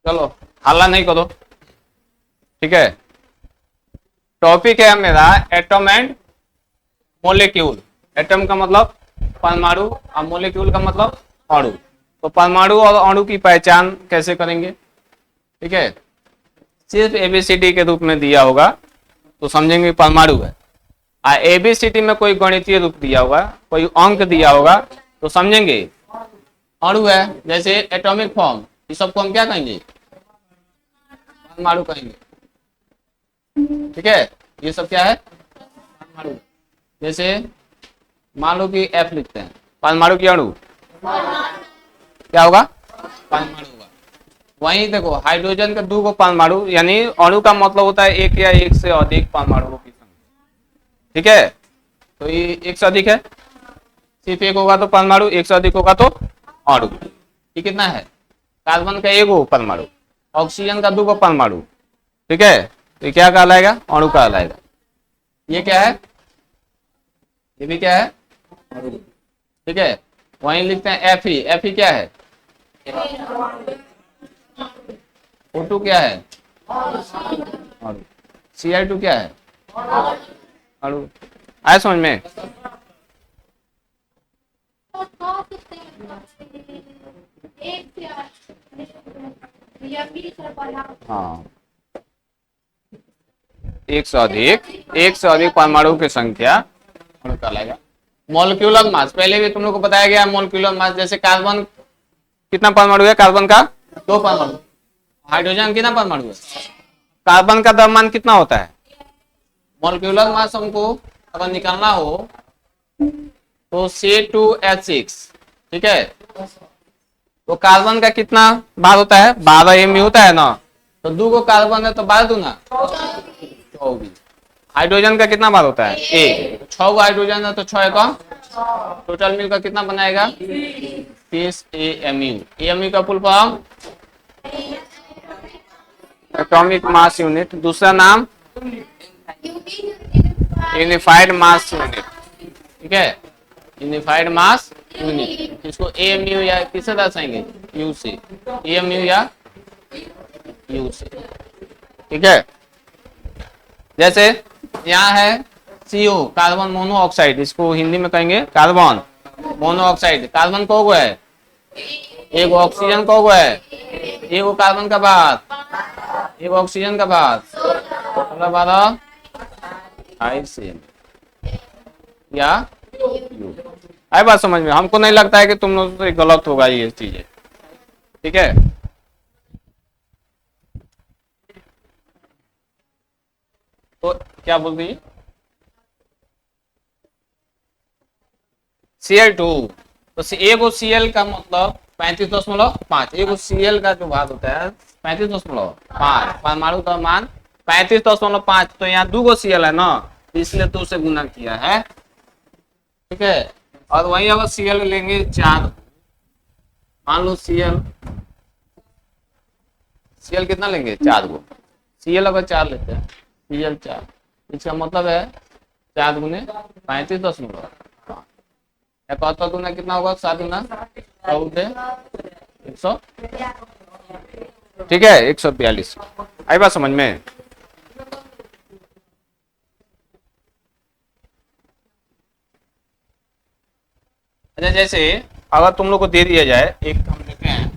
चलो हल्ला नहीं करो, ठीक है। टॉपिक है मेरा एटम एंड मोलिक्यूल। एटम का मतलब परमाणु और मोलिक्यूल का मतलब अणु। तो परमाणु और अणु की पहचान कैसे करेंगे, ठीक है। सिर्फ एबीसीडी के रूप में दिया होगा तो समझेंगे परमाणु है। एबीसीडी में कोई गणितीय रूप दिया होगा, कोई अंक दिया होगा तो समझेंगे अणु है। जैसे एटॉमिक फॉर्म, ये सबको हम क्या कहेंगे, परमाणु कहेंगे, ठीक है। ये सब क्या है, परमाणु। जैसे मान लो कि एफ लिखते हैं, परमाणु की अणु क्या होगा, परमाणु होगा। वहीं देखो हाइड्रोजन के दो परमाणु, यानी अणु का मतलब होता है एक या एक से अधिक परमाणुओं की संख्या, ठीक है। तो ये एक से अधिक है, सिर्फ एक होगा तो परमाणु, एक से अधिक होगा तो अणु। ये कितना है, कार्बन का एक परमाणु, ऑक्सीजन का दो परमाणु, ठीक है। तो क्या कहलाएगा, अणु कहलाएगा। ये क्या है, ये भी क्या है, अणु, ठीक है। वहीं लिखते हैं एफ ई, एफ ई क्या है, O2 क्या है, अणु। Cl2 क्या है, अणु। आया समझ में। हाँ, एक से अधिक परमाणु की संख्या अणु कहलाएगा। मॉलिक्यूलर मास, पहले भी तुम लोग को बताया गया मॉलिक्यूलर मास। जैसे कार्बन कितना परमाणु है, कार्बन का 2 परमाणु। हाइड्रोजन कितना परमाणु है, कार्बन का द्रव्यमान कितना होता है। मॉलिक्यूलर मास हमको अगर निकालना हो तो C2H6, ठीक है। तो कार्बन का कितना भार होता है, 12 MU होता है ना। तो 2 कार्बन है तो 12 दूना 24। हाइड्रोजन का कितना भार होता है, 1। 6 हाइड्रोजन है तो 6 का टोटल मिलकर कितना बनाएगा, 30 AMU। AMU का full form atomic mass unit, दूसरा नाम यूनिफाइड मास यूनिट, ठीक है। यूनिफाइड मास यूनिट, इसको AMU या किससे दर्शाएंगे, U से, AMU या U से, ठीक है। जैसे यहाँ है CO, कार्बन मोनोऑक्साइड, इसको हिंदी में कहेंगे कार्बन मोनोऑक्साइड। कार्बन को है, एक ऑक्सीजन को है, एक कार्बन का भार, एक ऑक्सीजन का भार, 12 या U। आई बात समझ में। हमको नहीं लगता है कि तुम लोग से गलत होगा ये चीजें, ठीक है। तो क्या बोल रही Cl2, तो एगो Cl का मतलब 35.5, एगो Cl का जो भाग होता है 35.5, परमाणु का मान 35.5। तो यहाँ 2 Cl है ना, इसलिए 2 से गुना किया है, ठीक है। और वही अगर Cl लेंगे 4, मान लो Cl कितना लेंगे, 4 गो। Cl अगर 4 लेते हैं, Cl 4, इसका मतलब है 4 गुने 35.5, या 71 गुना कितना होगा, 7 गुना 100, ठीक है, 142। आई बात समझ में। अच्छा, जैसे अगर तुम लोग को दे दिया जाए, एक हम लेते हैं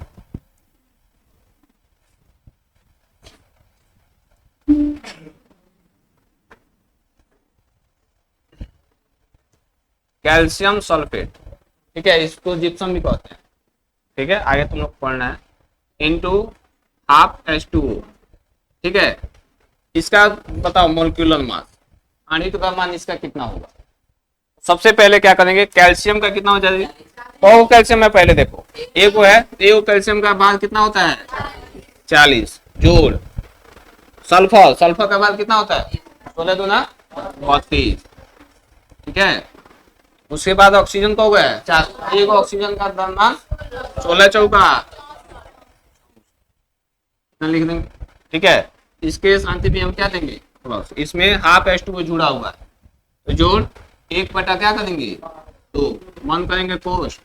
कैल्शियम सल्फेट, ठीक है, इसको जिप्सम भी कहते हैं, ठीक है। आगे तुम लोग पढ़ना है, इनटू हाफ H2O, ठीक है। इसका बताओ मॉलिक्यूलर मास, आणविक द्रव्यमान इसका कितना होगा। सबसे पहले क्या करेंगे, कैल्शियम का कितना हो जाएगा, तो कैल्शियम में पहले देखो, एक वो है, एक कैल्शियम का भार कितना होता है 40, जोड़ सल्फर, सल्फर का भार कितना होता है 16 दूना 32, ठीक है। उसके बाद ऑक्सीजन को हो गया 4, एक ऑक्सीजन का द्रव्यमान 16 चौका लिख देंगे, ठीक है। इसके शांति भी हम क्या देंगे, इसमें हाफ H2O जुड़ा हुआ है, तो जोड़ 1 बटा क्या करेंगे 2, मन करेंगे कोष,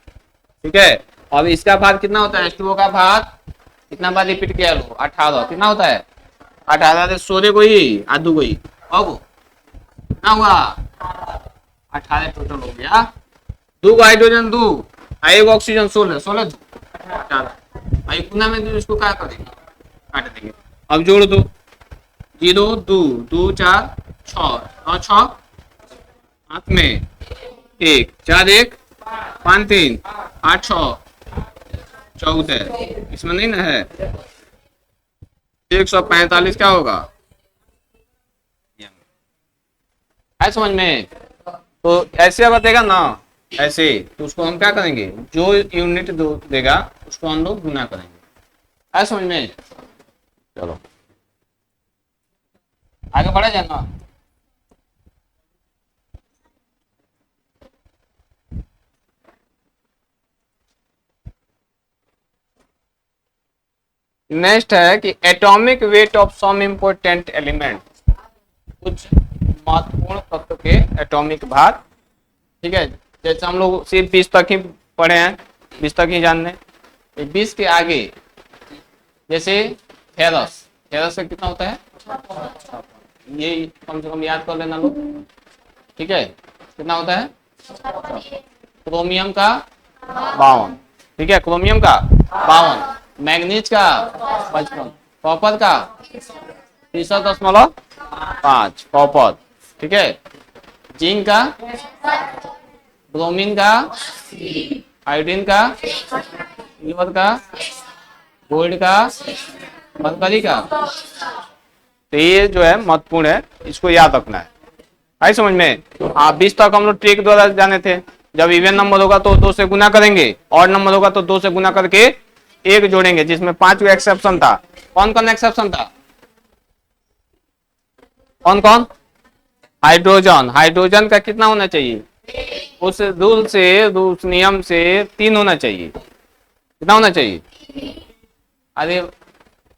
ठीक है। अब इसका भार कितना होता है, H2O का भार कितना बार रिपीट किया लो 18 कितना होता है 18 से 16 को ही आधू को ही अब कितना हुआ 18 टोटल हो गया। दो को हाइड्रोजन दो एक ऑक्सीजन 16 16 18 भाई गुना में दो इसको क्या करेंगे काट देंगे। अब जोड़ दो 0 2 2 4 6 6 हाथ में 1 4 1 5 3 8 6 14 इसमें नहीं ना है 145 क्या होगा है समझ में। तो ऐसे बताएगा ना ऐसे तो उसको हम क्या करेंगे जो यूनिट देगा उसको हम लोग गुना करेंगे है समझ में। चलो आगे बढ़ा जाए ना। नेक्स्ट है कि atomic weight of some important element कुछ महत्वपूर्ण तत्व के एटॉमिक भार। ठीक है जैसे हम लोग सिर्फ 20 तक ही पढ़े हैं 20 तक ही जानने 20 के आगे जैसे फेरस फेरस का कितना होता है ये कम से कम याद कर लेना लोग। ठीक है कितना होता है क्रोमियम का 52 ठीक है क्रोमियम का 52 मैग्नीज का 55 कॉपर का 63.5 कॉपर। ठीक है जिंक का ब्रोमीन का आयोडीन का सिल्वर का गोल्ड का मरकरी का। तो ये जो है महत्वपूर्ण है इसको याद रखना है आई समझ में। 20 तक हम लोग ट्रिक द्वारा जाने थे जब इवन नंबर होगा तो 2 से गुना करेंगे और नंबर होगा तो 2 से गुना करके 1 जोड़ेंगे जिसमें 5 का एक्सेप्शन था। कौन कौन एक्सेप्शन था कौन कौन हाइड्रोजन हाइड्रोजन का कितना होना चाहिए उस रूल से उस नियम से 3 होना चाहिए कितना होना चाहिए। अरे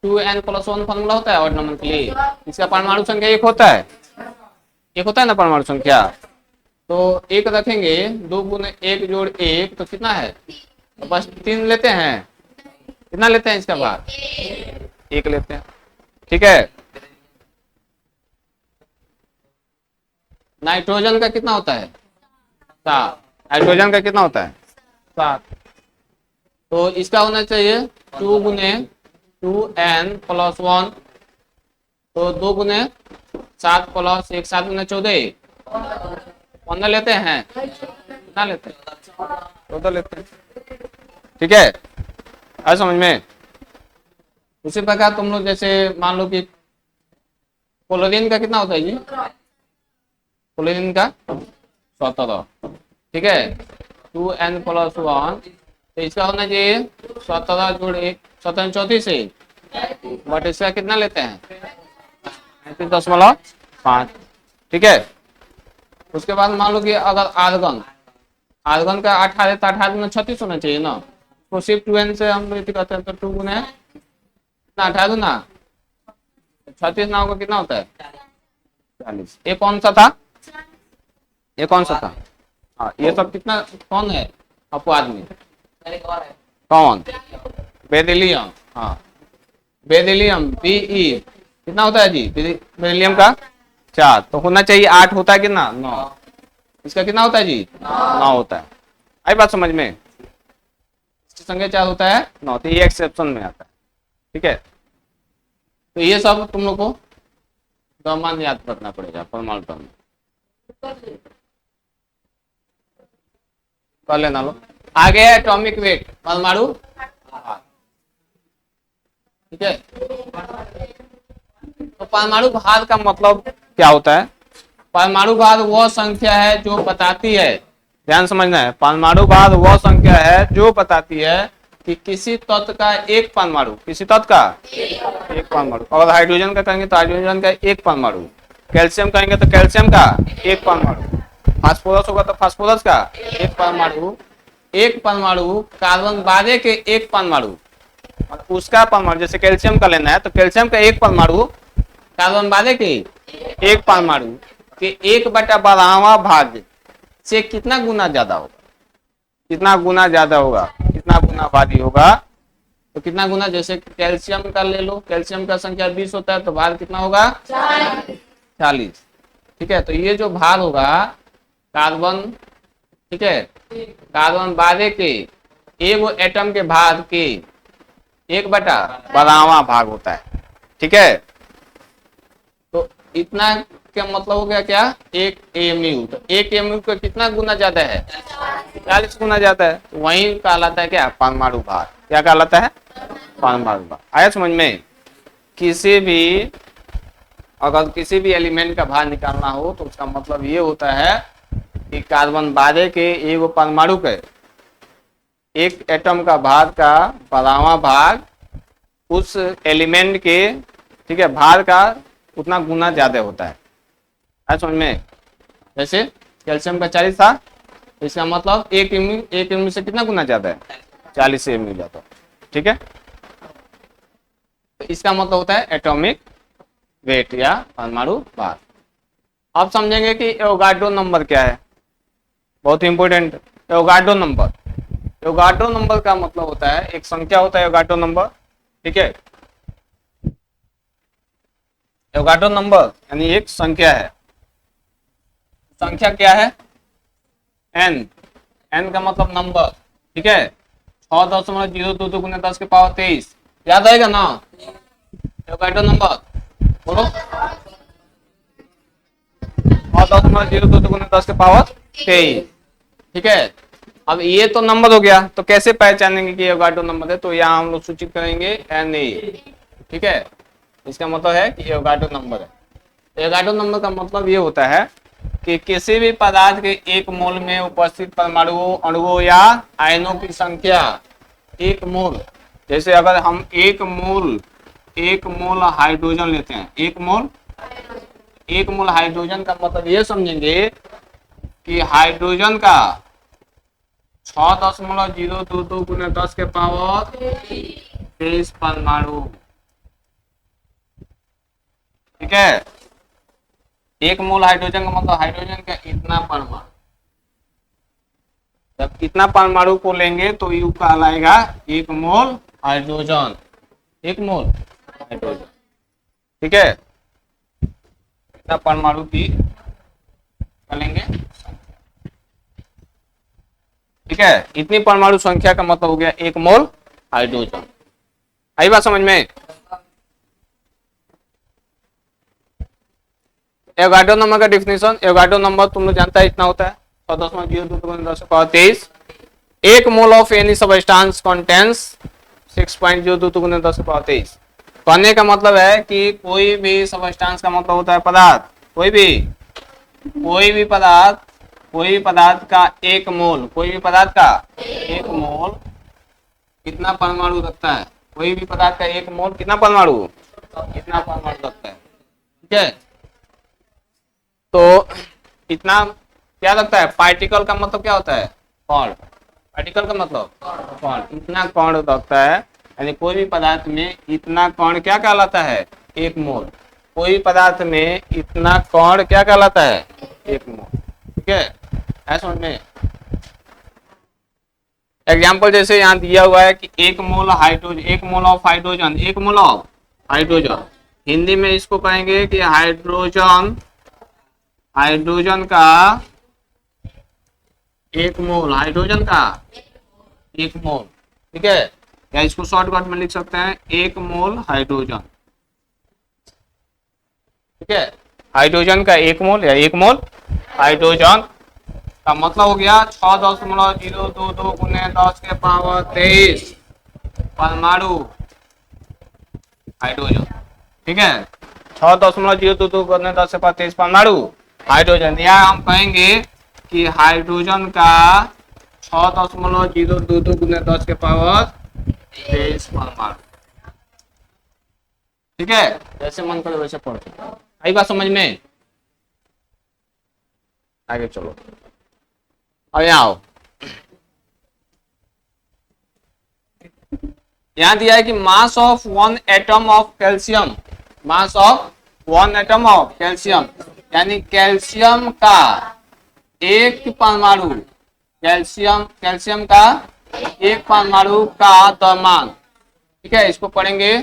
2n+1 फॉर्मूला होता है और नंबर के लिए इसका परमाणु संख्या 1 होता है 1 होता है ना परमाणु संख्या। तो 1 रखेंगे 2 गुने 1 जोड़ 1 तो कितना है तो बस 3 लेते हैं कितना लेते हैं इसका भाग 1 लेते हैं। ठीक है नाइट्रोजन का कितना होता है 7 नाइट्रोजन का कितना होता है 7 तो इसका होना चाहिए 2 गुने 2n+1 तो 2 गुने 7 प्लस 1 7 गुने 14 15 लेते हैं कितना लेते हैं 14 लेते हैं। ठीक है आज समझ में। उसी प्रकार तुम लोग जैसे मान लो कि क्लोरीन का कितना होता है जी क्लोरीन का 17 ठीक है 2n+1 तो इसका होना चाहिए 17 जोड़ 1 17 34 से बट इसका कितना लेते हैं 35.5। ठीक है उसके बाद मान लो कि अगर आर्गन आर्गन का 18 तो 18 में 36 होना चाहिए ना तो सिर्फ 2n से हम लोग कहते हैं तो 2 गुने 18 ना 36 ना होगा कितना होता है 40। ये कौन सा था ये कौन सा था हाँ ये सब कितना कौन है अपवाद में कौन बेरिलियम हाँ बेरिलियम Be कितना होता है जी बेरिलियम का 4 तो होना चाहिए 8 होता है कितना 9 इसका कितना होता है जी 9 होता है। आई बात समझ में इसकी संख्या 4 होता है 9 तो ये एक्सेप्शन में आता है। ठीक है तो ये सब तुम लोग को गमान याद रखना पड़ेगा परमाणु टर्म कर लेना लो। आगे है एटॉमिक वेट परमाणु भार। ठीक है तो परमाणु भार का मतलब क्या होता है परमाणु भार वह संख्या है जो बताती है ध्यान समझना है परमाणु भार वह संख्या है जो बताती है कि किसी तत्व का एक परमाणु किसी तत्व का एक परमाणु अगर हाइड्रोजन का कहेंगे तो हाइड्रोजन का एक परमाणु कैल्शियम कहेंगे तो कैल्शियम का एक परमाणु फास्फोरस होगा तो फास्फोरस का एक परमाणु कार्बन 12 के एक परमाणु उसका परमाणु जैसे कैल्शियम का लेना है तो कैल्शियम का एक परमाणु कार्बन 12 के एक परमाणु के 1/12वां भाग से कितना गुना ज्यादा होगा कितना गुना ज्यादा होगा कितना गुना भारी होगा तो कितना गुना, जैसे कैल्शियम का ले लो, कैल्शियम का संख्या 20 होता है तो भार कितना होगा 40। ठीक है, तो ये जो भार होगा कार्बन, ठीक है, कार्बन 12 के एक एटम के भार के 1/12वां भाग होता है। ठीक है, तो इतना क्या मतलब हो गया, क्या 1 AMU, तो 1 AMU का कितना गुना ज्यादा है 40 गुना ज्यादा है, तो वही कहलाता है क्या परमाणु भार। क्या कहलाता है परमाणु भार। आया समझ में। किसी भी अगर किसी भी एलिमेंट का भार निकालना हो तो उसका मतलब ये होता है कि कार्बन 12 के एक परमाणु के एक एटम का भार का 12वां भाग उस एलिमेंट के, ठीक है, भार का उतना गुना ज्यादा होता है। आज समझ में। जैसे कैल्शियम का 40 था, इसका मतलब 1 एमयू से कितना गुना ज्यादा है 40 एमयू ज्यादा। ठीक है, तो इसका मतलब होता है एटॉमिक वेट या परमाणु भार। अब समझेंगे कि एवोगाड्रो नंबर क्या है, बहुत important. Avogadro number, Avogadro number का मतलब होता है एक संख्या होता है एवोगाड्रो नंबर। ठीक है, एवोगाड्रो नंबर यानी एक संख्या है। संख्या क्या है n, n का मतलब नंबर। ठीक है, 6.022 गुने 10 के पावर 23, याद आएगा ना एवोगाड्रो नंबर, बोलो 6.022 गुने 10 के पावर 23। ठीक है, अब ये तो नंबर हो गया, तो कैसे पहचानेंगे कि एवोगाड्रो नंबर है, तो यहाँ हम लोग सूचित करेंगे Na। ठीक है, इसका मतलब है कि एवोगाड्रो नंबर है। एवोगाड्रो नंबर का मतलब ये होता है कि किसी भी पदार्थ के एक मोल में उपस्थित परमाणुओं, अणुओं या आयनों की संख्या, एक मोल, जैसे अगर हम एक मोल हाइड्रोजन लेते हैं, एक मोल हाइड्रोजन का मतलब ये समझेंगे कि हाइड्रोजन का 6.022 गुने 10 के पावर 23 परमाणु। ठीक है, एक मोल हाइड्रोजन का मतलब हाइड्रोजन का इतना परमाणु, जब इतना परमाणु को लेंगे तो यू कहलाएगा एक मोल हाइड्रोजन, एक मोल हाइड्रोजन। ठीक है, इतना परमाणु की लेंगे। ठीक है, इतनी परमाणु संख्या का मतलब हो गया एक मोल हाइड्रोजन। आई बात समझ में। एवोगाड्रो नंबर का डिफिनेशन, एवोगाड्रो नंबर तुम लोग जानता है इतना होता है 6.022 एक mole of any substance contains 6.022 गुने 10 के पावर 23। कहने का मतलब है कि कोई भी सबस्टेंस का मतलब होता है पदार्थ, कोई भी पदार्थ का एक मोल, कोई भी पदार्थ का एक मोल कितना परमाणु रखता है, कोई भी पदार्थ का एक मोल कितना परमाणु रखता है। ठीक है, तो इतना क्या रखता है, पार्टिकल का मतलब क्या होता है कण, पार्टिकल का मतलब कण, इतना कण रखता है, यानी कोई भी पदार्थ में इतना कण क्या कहलाता है एक मोल। कोई पदार्थ में इतना कण क्या कहलाता है एक मोल। ठीक है, ऐसा समझ में। एग्जाम्पल जैसे यहाँ दिया हुआ है कि एक मोल ऑफ हाइड्रोजन, हिंदी में इसको कहेंगे कि हाइड्रोजन का एक मोल, ठीक है, या इसको शॉर्टकट में लिख सकते हैं एक मोल हाइड्रोजन। ठीक है, हाइड्रोजन का एक मोल या एक मोल हाइड्रोजन का मतलब हो गया 6.022 गुने 10 के पावर 23 परमाणु हाइड्रोजन। ठीक है, 6.022 गुने 10 के पावर 23 परमाणु हाइड्रोजन, या हम कहेंगे कि हाइड्रोजन का 6.022 गुने 10 के पावर 23 परमाणु। ठीक है, जैसे मन करे वैसे पढ़ सकते। आई बात समझ में। आगे चलो, अब यहाँ आओ। यहाँ दिया है कि mass of one atom of calcium, यानी कैल्शियम का एक परमाणु, कैल्शियम का एक परमाणु का द्रव्यमान, ठीक है, इसको पढ़ेंगे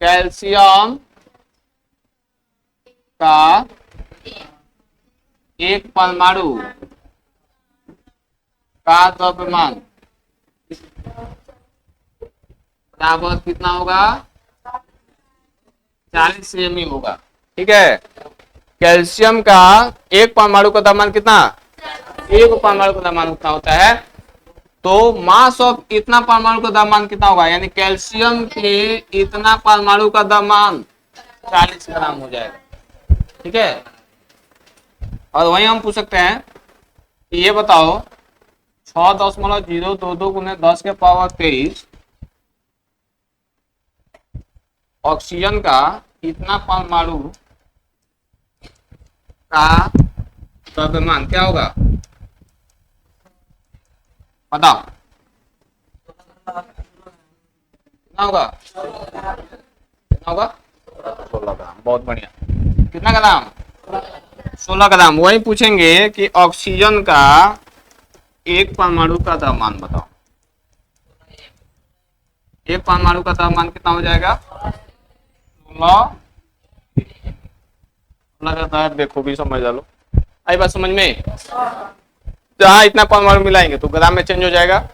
कैल्शियम का एक परमाणु का द्रव्यमान बराबर कितना होगा, 40 सेमी होगा। ठीक है, कैल्शियम का एक परमाणु का द्रव्यमान कितना, एक परमाणु का द्रव्यमान उतना होता है, तो मास ऑफ इतना परमाणु का द्रव्यमान कितना होगा, यानी कैल्शियम के इतना परमाणु का द्रव्यमान 40 ग्राम हो जाएगा। ठीक है, और वहीं हम पूछ सकते हैं कि ये बताओ 6.022 गुने 10 के पावर 23 ऑक्सीजन का इतना परमाणु का द्रव्यमान क्या होगा, बताओ कितना होगा, कितना होगा, 16 ग्राम। बहुत बढ़िया, कितना ग्राम, 16 ग्राम। वही पूछेंगे कि ऑक्सीजन का एक परमाणु का द्रव्यमान बताओ, एक परमाणु का द्रव्यमान कितना हो जाएगा, 16 लगातार देखो भी समझ लो। आई बात समझ में, जहाँ इतना परमाणु मिलाएंगे तो ग्राम में चेंज हो जाएगा,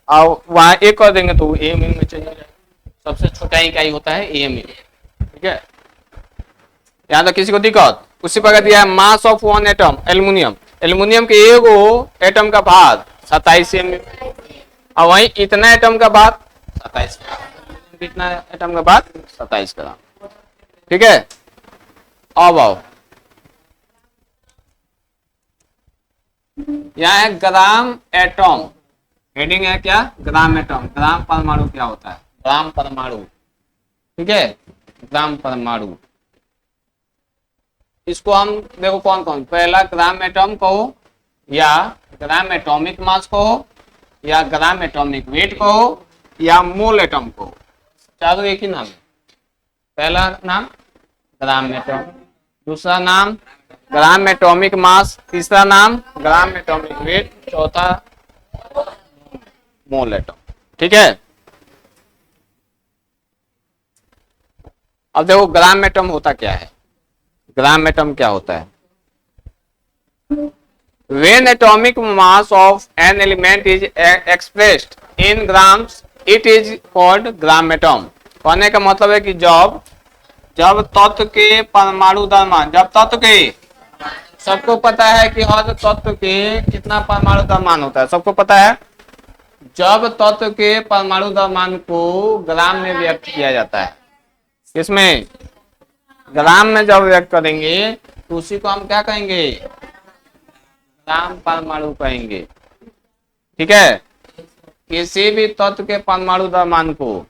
और वहां एक कर देंगे तो एएमयू में चेंज हो जाएगा। सबसे छोटा इकाई होता है एएमयू। ठीक है, यहाँ तो किसी को दिक्कत, उसी प्रकार दिया है mass of one atom aluminium, aluminium के एगो एटम का भार 27 एमयू, और वहीं इतना एटम का भार 27, इतना एटम का भार 27 ग्राम। ठीक है, अब आओ यहाँ है ग्राम एटम, हेडिंग है क्या, ग्राम एटम। ग्राम परमाणु क्या होता है, ग्राम परमाणु। ठीक है, ग्राम परमाणु, इसको हम देखो कौन कौन, पहला ग्राम एटम कहो, या ग्राम एटॉमिक मास कहो, या ग्राम एटॉमिक वेट कहो, या मोल एटम कहो, चारों एक ही नाम है। पहला नाम ग्राम एटम, दूसरा नाम ग्राम एटॉमिक मास, तीसरा नाम ग्राम एटॉमिक वेट, चौथा मोल एटम। ठीक है, अब देखो ग्राम एटम होता क्या है, ग्राम एटम क्या होता है, when atomic mass of an element is expressed in grams it is called gram atom। कहने का मतलब है कि जब तत्व के परमाणु द्रव्यमान, जब तत्व के, सबको पता है कि हर तत्व के कितना परमाणु द्रव्यमान होता है, सबको पता है, जब तत्व के परमाणु द्रव्यमान को ग्राम में व्यक्त किया जाता है, इसमें ग्राम में जब व्यक्त करेंगे तो उसी को हम क्या कहेंगे, ग्राम परमाणु कहेंगे। ठीक है, किसी भी तत्व के परमाणु द्रव्यमान को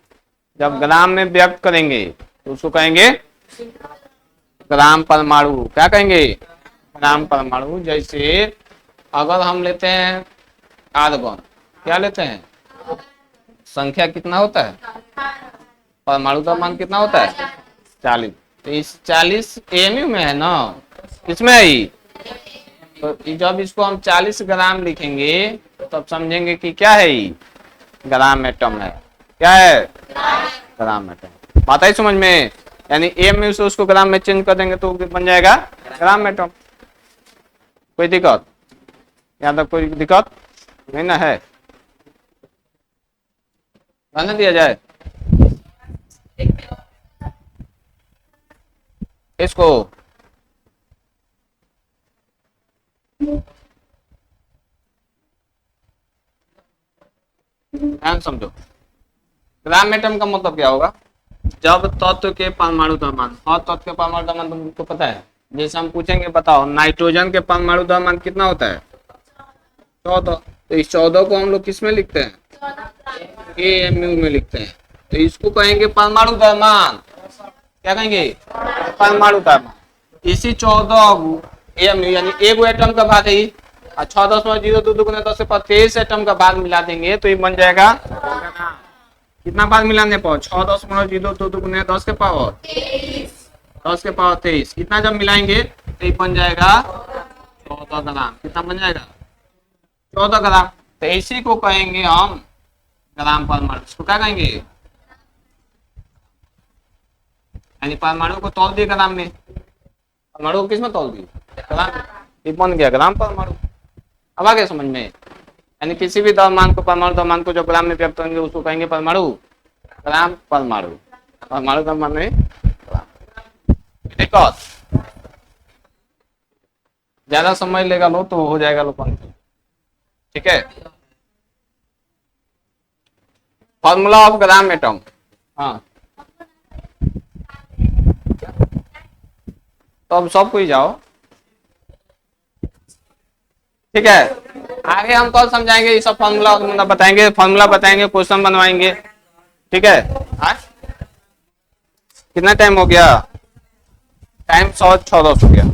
जब ग्राम में व्यक्त करेंगे तो उसको कहेंगे ग्राम परमाणु। क्या कहेंगे, ग्राम परमाणु। जैसे अगर हम लेते हैं आर्गन, क्या लेते हैं, संख्या कितना होता है, परमाणु द्रव्यमान कितना होता है, 40, तो इस 40 एमयू में है ना, किसमें है, तो जब इसको हम 40 ग्राम लिखेंगे तब समझेंगे कि क्या है, ग्राम एटम है। क्या है, ग्राम एटम। बात आई समझ में, यानी एमयू से उसको ग्राम में चेंज कर देंगे तो बन जाएगा ग्राम एटम। कोई दिक्कत, यहाँ तक कोई दिक्कत नहीं ना है, रहने दिया जाए इसको। ध्यान समझो, ग्राम एटम का मतलब क्या होगा, जब तत्व के परमाणु द्रव्यमान, और तत्व के परमाणु द्रव्यमान तुमको पता है, जैसे हम पूछेंगे बताओ नाइट्रोजन के परमाणु द्रव्यमान कितना होता है, 14, तो इस 14 को हम लोग किस में लिखते हैं, एएमयू में लिखते हैं, तो इसको कहेंगे परमाणु द्रव्यमान। क्या कहेंगे, परमाणु द्रव्यमान। इसी 14 एएमयू यानी एक एटम का भाग है, 6.022 गुना 10 से 23 एटम का भाग मिला देंगे तो ये बन जाएगा, कितना भाग मिलाने पर, 6.022 गुना 10 के पावर 23, कितना जब मिलाएंगे तो ये बन जाएगा 14 ग्राम। कितना बन जाएगा, 14 ग्राम। तो इसी को कहेंगे हम ग्राम परमाणु। इसको क्या कहेंगे, यानी परमाणु को तौल दिए ग्राम में, परमाणु को किसमें तौल दिए, ग्राम में, ये बन गया ग्राम परमाणु। अब आ गया समझ में, यानी किसी भी द्रव्यमान को, परमाणु द्रव्यमान को जो ग्राम में व्यक्त होंगे उसको कहेंगे परमाणु, ग्राम परमाणु, परमाणु का मान में ग्राम। एक और ज्यादा समय लेगा लो तो हो जाएगा लो पंक्ति, ठीक है। फॉर्मूला ऑफ ग्राम एटम, हाँ तो अब सब कोई जाओ, ठीक है। आगे हम कल समझाएंगे ये सब फॉर्मूला बताएंगे, फॉर्मूला बताएंगे, क्वेश्चन बनवाएंगे, ठीक है। कितना टाइम हो गया, टाइम 6:06 हो गया।